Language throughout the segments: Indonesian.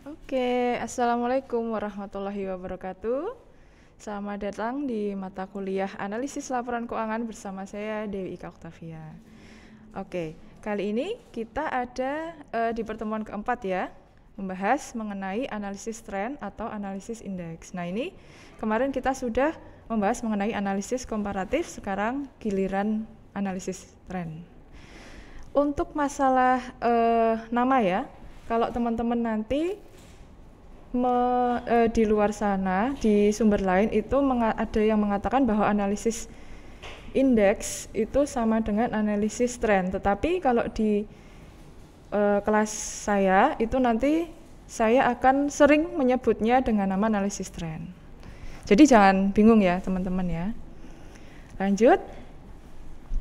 Assalamualaikum warahmatullahi wabarakatuh. Selamat datang di mata kuliah Analisis Laporan Keuangan bersama saya Dewi Ika Oktavia. Kali ini kita ada di pertemuan keempat ya, membahas mengenai analisis tren atau analisis indeks. Nah ini kemarin kita sudah membahas mengenai analisis komparatif, sekarang giliran analisis tren. Untuk masalah nama ya, kalau teman-teman nanti di luar sana, di sumber lain itu ada yang mengatakan bahwa analisis indeks itu sama dengan analisis tren. Tetapi kalau di kelas saya itu nanti saya akan sering menyebutnya dengan nama analisis tren. Jadi jangan bingung ya teman-teman ya. Lanjut.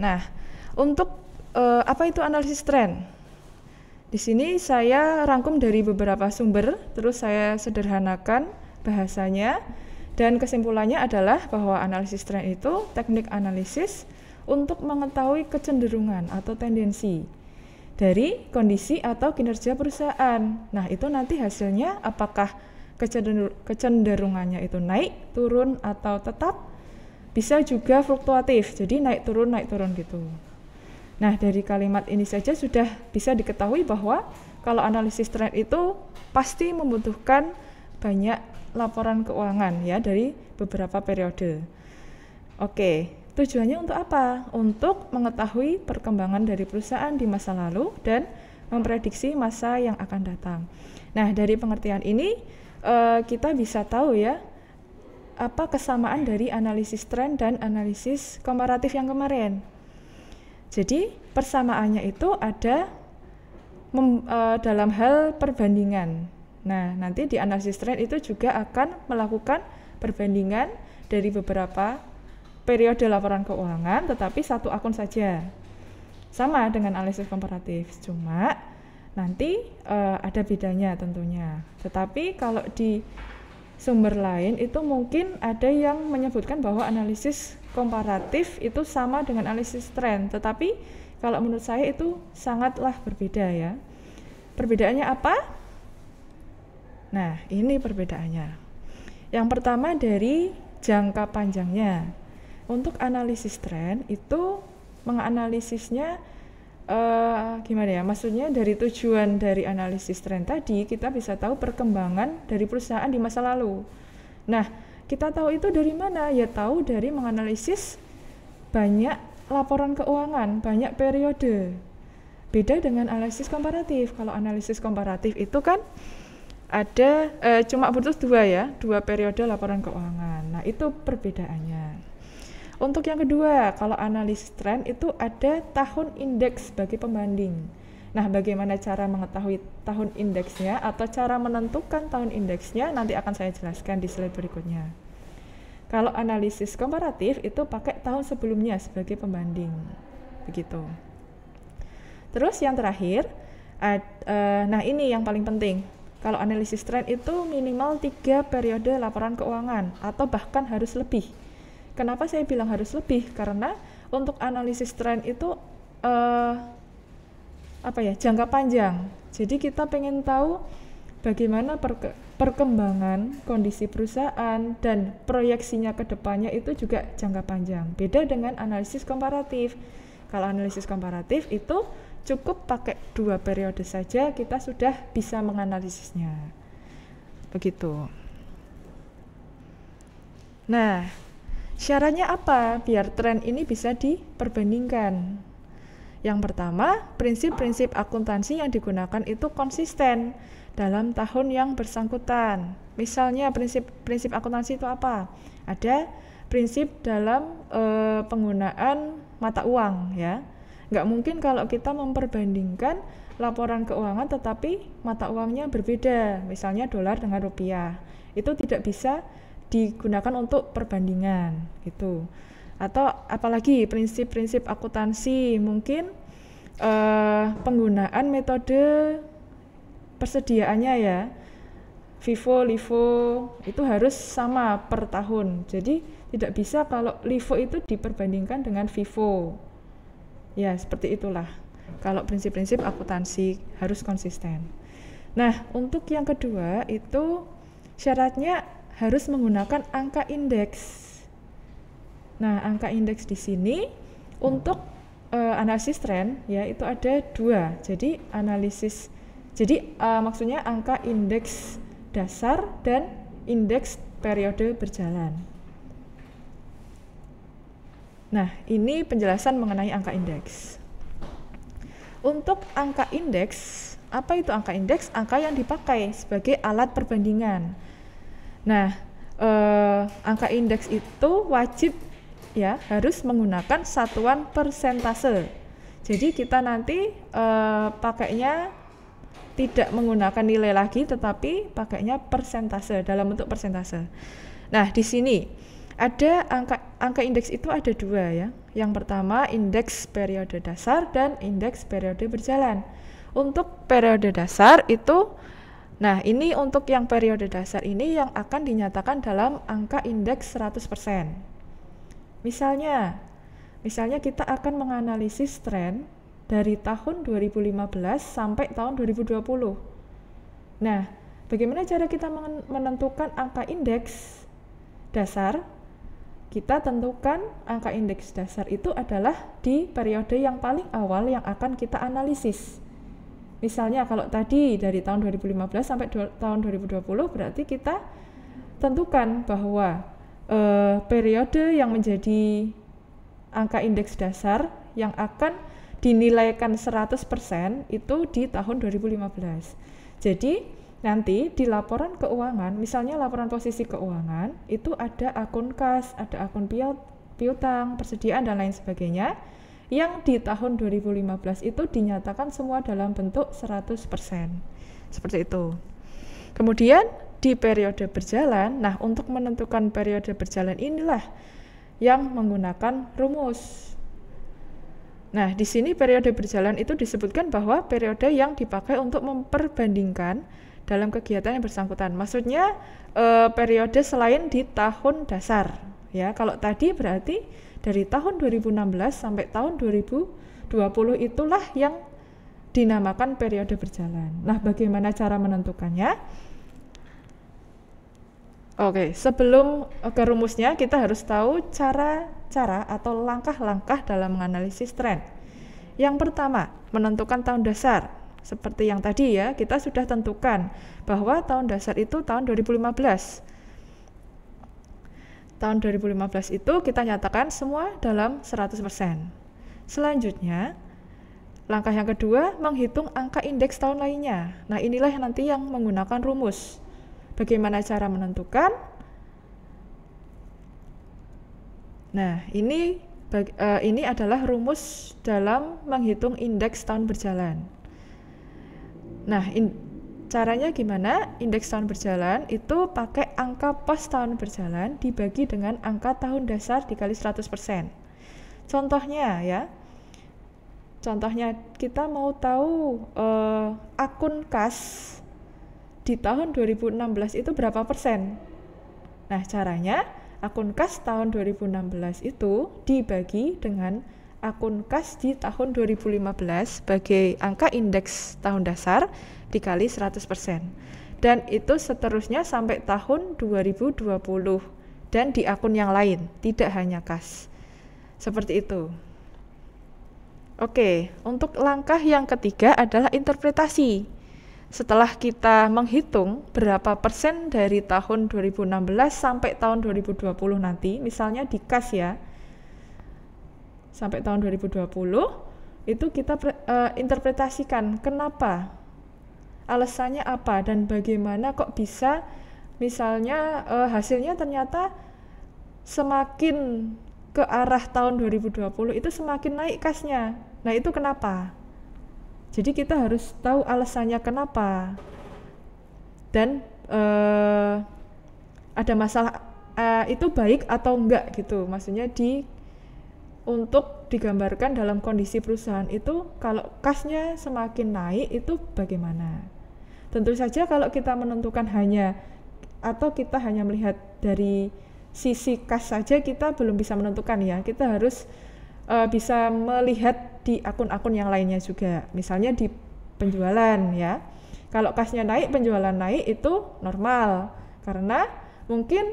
Nah, untuk apa itu analisis tren? Di sini saya rangkum dari beberapa sumber, terus saya sederhanakan bahasanya, dan kesimpulannya adalah bahwa analisis tren itu teknik analisis untuk mengetahui kecenderungan atau tendensi dari kondisi atau kinerja perusahaan. Nah, itu nanti hasilnya apakah kecenderungannya itu naik, turun, atau tetap, bisa juga fluktuatif, jadi naik turun gitu. Nah, dari kalimat ini saja sudah bisa diketahui bahwa kalau analisis tren itu pasti membutuhkan banyak laporan keuangan ya dari beberapa periode. Tujuannya untuk apa? Untuk mengetahui perkembangan dari perusahaan di masa lalu dan memprediksi masa yang akan datang. Nah, dari pengertian ini kita bisa tahu ya apa kesamaan dari analisis tren dan analisis komparatif yang kemarin. Jadi persamaannya itu ada dalam hal perbandingan. Nah, nanti di analisis tren itu juga akan melakukan perbandingan dari beberapa periode laporan keuangan, tetapi satu akun saja. Sama dengan analisis komparatif, cuma nanti ada bedanya tentunya. Tetapi kalau di sumber lain itu mungkin ada yang menyebutkan bahwa analisis komparatif itu sama dengan analisis tren, tetapi kalau menurut saya itu sangatlah berbeda ya. Perbedaannya apa? Nah, ini perbedaannya. Yang pertama dari jangka panjangnya. Untuk analisis tren itu menganalisisnya gimana ya? Maksudnya dari tujuan dari analisis tren tadi kita bisa tahu perkembangan dari perusahaan di masa lalu. Nah, kita tahu itu dari mana? Ya tahu dari menganalisis banyak laporan keuangan, banyak periode. Beda dengan analisis komparatif. Kalau analisis komparatif itu kan ada cuma butuh dua periode laporan keuangan. Nah, itu perbedaannya. Untuk yang kedua, kalau analisis tren itu ada tahun indeks sebagai pembanding. Nah, bagaimana cara mengetahui tahun indeksnya atau cara menentukan tahun indeksnya nanti akan saya jelaskan di slide berikutnya. Kalau analisis komparatif itu pakai tahun sebelumnya sebagai pembanding. Begitu. Terus yang terakhir, nah ini yang paling penting. Kalau analisis tren itu minimal 3 periode laporan keuangan atau bahkan harus lebih. Kenapa saya bilang harus lebih? Karena untuk analisis tren itu jangka panjang. Jadi kita pengen tahu bagaimana perkembangan kondisi perusahaan dan proyeksinya ke depannya itu juga jangka panjang. Beda dengan analisis komparatif. Kalau analisis komparatif itu cukup pakai 2 periode saja kita sudah bisa menganalisisnya. Begitu. Nah, syaratnya apa biar tren ini bisa diperbandingkan? Yang pertama, prinsip-prinsip akuntansi yang digunakan itu konsisten dalam tahun yang bersangkutan. Misalnya prinsip akuntansi itu apa? Ada prinsip dalam penggunaan mata uang ya. Nggak mungkin kalau kita memperbandingkan laporan keuangan tetapi mata uangnya berbeda, misalnya dolar dengan rupiah. Itu tidak bisa digunakan untuk perbandingan gitu. Atau apalagi prinsip-prinsip akuntansi mungkin penggunaan metode persediaannya ya, FIFO, LIFO itu harus sama per tahun. Jadi tidak bisa kalau LIFO itu diperbandingkan dengan FIFO. Ya seperti itulah. Kalau prinsip-prinsip akuntansi harus konsisten. Nah, untuk yang kedua itu syaratnya harus menggunakan angka indeks. Nah, angka indeks di sini untuk analisis tren ya itu ada dua. Jadi maksudnya angka indeks dasar dan indeks periode berjalan. Nah, ini penjelasan mengenai angka indeks. Untuk angka indeks, apa itu angka indeks? Angka yang dipakai sebagai alat perbandingan. Nah, angka indeks itu wajib ya harus menggunakan satuan persentase. Jadi kita nanti pakainya tidak menggunakan nilai lagi, tetapi pakainya persentase, dalam bentuk persentase. Nah, di sini ada angka indeks itu ada dua ya. Yang pertama indeks periode dasar dan indeks periode berjalan. Untuk periode dasar itu, nah ini untuk yang periode dasar ini yang akan dinyatakan dalam angka indeks 100%. Misalnya kita akan menganalisis tren dari tahun 2015 sampai tahun 2020. Nah, bagaimana cara kita menentukan angka indeks dasar? Kita tentukan angka indeks dasar itu adalah di periode yang paling awal yang akan kita analisis. Misalnya kalau tadi dari tahun 2015 sampai tahun 2020 berarti kita tentukan bahwa periode yang menjadi angka indeks dasar yang akan dinilaikan 100% itu di tahun 2015. Jadi nanti di laporan keuangan, misalnya laporan posisi keuangan, itu ada akun kas, ada akun piutang, persediaan dan lain sebagainya, yang di tahun 2015 itu dinyatakan semua dalam bentuk 100%. Seperti itu. Kemudian di periode berjalan, nah untuk menentukan periode berjalan inilah yang menggunakan rumus. Nah, di sini periode berjalan itu disebutkan bahwa periode yang dipakai untuk memperbandingkan dalam kegiatan yang bersangkutan. Maksudnya periode selain di tahun dasar. Ya, kalau tadi berarti dari tahun 2016 sampai tahun 2020 itulah yang dinamakan periode berjalan. Nah, bagaimana cara menentukannya? Oke, sebelum ke rumusnya kita harus tahu cara atau langkah-langkah dalam menganalisis tren. Yang pertama, menentukan tahun dasar. Seperti yang tadi ya, kita sudah tentukan bahwa tahun dasar itu tahun 2015. Tahun 2015 itu kita nyatakan semua dalam 100%. Selanjutnya, langkah yang kedua, menghitung angka indeks tahun lainnya. Nah, inilah nanti yang menggunakan rumus. Bagaimana cara menentukan? Nah, ini adalah rumus dalam menghitung indeks tahun berjalan. Nah, caranya gimana? Indeks tahun berjalan itu pakai angka pos tahun berjalan dibagi dengan angka tahun dasar dikali 100%. Contohnya ya. Contohnya kita mau tahu akun kas di tahun 2016 itu berapa persen? Nah, caranya akun kas tahun 2016 itu dibagi dengan akun kas di tahun 2015 sebagai angka indeks tahun dasar dikali 100%. Dan itu seterusnya sampai tahun 2020 dan di akun yang lain, tidak hanya kas. Seperti itu. Oke, untuk langkah yang ketiga adalah interpretasi. Setelah kita menghitung berapa persen dari tahun 2016 sampai tahun 2020 nanti, misalnya di kas ya, sampai tahun 2020, itu kita interpretasikan kenapa, alasannya apa, dan bagaimana kok bisa, misalnya hasilnya ternyata semakin ke arah tahun 2020 itu semakin naik kasnya. Nah, itu kenapa? Jadi kita harus tahu alasannya kenapa dan ada masalah itu baik atau enggak gitu. Maksudnya untuk digambarkan dalam kondisi perusahaan itu kalau kasnya semakin naik itu bagaimana. Tentu saja kalau kita menentukan kita hanya melihat dari sisi kas saja kita belum bisa menentukan ya. Kita harus bisa melihat di akun-akun yang lainnya juga, misalnya di penjualan ya. Kalau kasnya naik, penjualan naik itu normal karena mungkin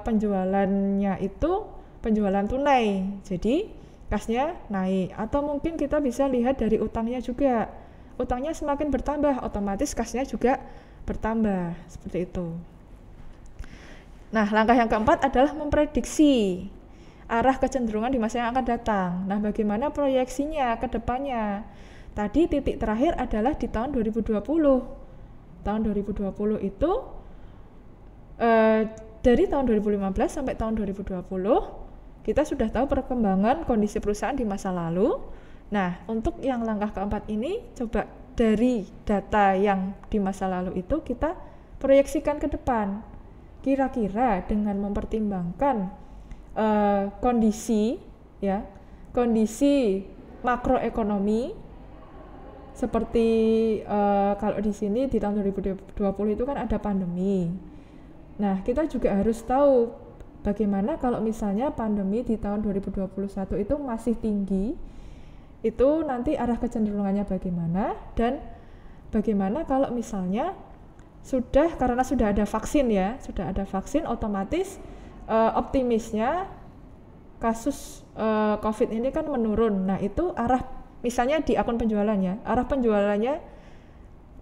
penjualannya itu penjualan tunai, jadi kasnya naik. Atau mungkin kita bisa lihat dari utangnya juga, utangnya semakin bertambah, otomatis kasnya juga bertambah, seperti itu. Nah, langkah yang keempat adalah memprediksi arah kecenderungan di masa yang akan datang. Nah, bagaimana proyeksinya ke depannya? Tadi titik terakhir adalah di tahun 2020. Tahun 2020 itu dari tahun 2015 sampai tahun 2020 kita sudah tahu perkembangan kondisi perusahaan di masa lalu. Nah, untuk yang langkah keempat ini, coba dari data yang di masa lalu itu kita proyeksikan ke depan. Kira-kira dengan mempertimbangkan kondisi makroekonomi, seperti kalau di sini di tahun 2020 itu kan ada pandemi. Nah, kita juga harus tahu bagaimana kalau misalnya pandemi di tahun 2021 itu masih tinggi, itu nanti arah kecenderungannya bagaimana, dan bagaimana kalau misalnya karena sudah ada vaksin ya, sudah ada vaksin, otomatis optimisnya kasus COVID ini kan menurun. Nah, itu arah misalnya di akun penjualannya, arah penjualannya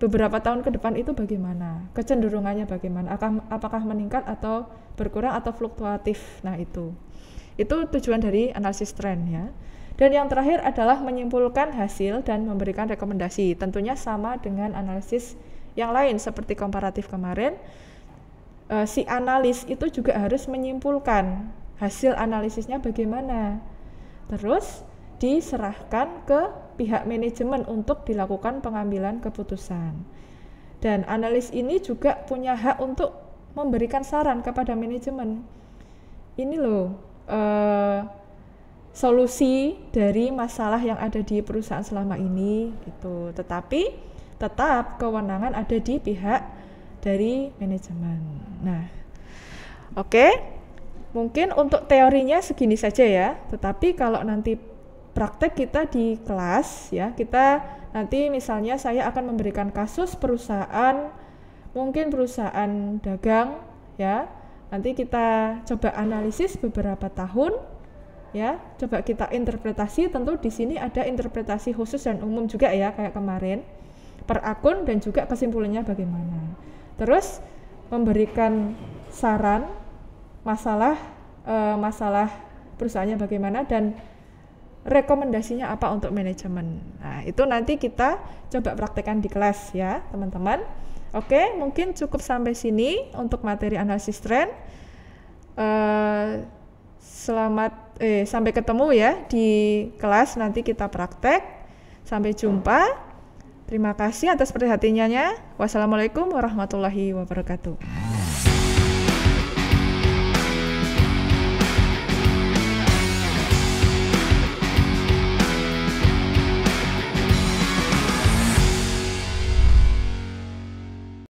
beberapa tahun ke depan itu bagaimana, kecenderungannya bagaimana, apakah meningkat atau berkurang atau fluktuatif. Nah, itu tujuan dari analisis tren ya. Dan yang terakhir adalah menyimpulkan hasil dan memberikan rekomendasi. Tentunya sama dengan analisis yang lain seperti komparatif kemarin. Si analis itu juga harus menyimpulkan hasil analisisnya bagaimana, terus diserahkan ke pihak manajemen untuk dilakukan pengambilan keputusan. Dan analis ini juga punya hak untuk memberikan saran kepada manajemen. Ini loh solusi dari masalah yang ada di perusahaan selama ini gitu. Tetapi tetap kewenangan ada di pihak dari manajemen. Nah, oke. Mungkin untuk teorinya segini saja ya. Tetapi kalau nanti praktek kita di kelas ya, kita nanti misalnya saya akan memberikan kasus perusahaan, mungkin perusahaan dagang ya, nanti kita coba analisis beberapa tahun ya, coba kita interpretasi. Tentu di sini ada interpretasi khusus dan umum juga ya, kayak kemarin per akun, dan juga kesimpulannya bagaimana, terus memberikan saran masalah perusahaannya bagaimana dan rekomendasinya apa untuk manajemen. Nah, itu nanti kita coba praktekkan di kelas ya, teman-teman. Oke, mungkin cukup sampai sini untuk materi analisis tren. Sampai ketemu ya di kelas, nanti kita praktek. Sampai jumpa. Terima kasih atas perhatiannya. Wassalamualaikum warahmatullahi wabarakatuh.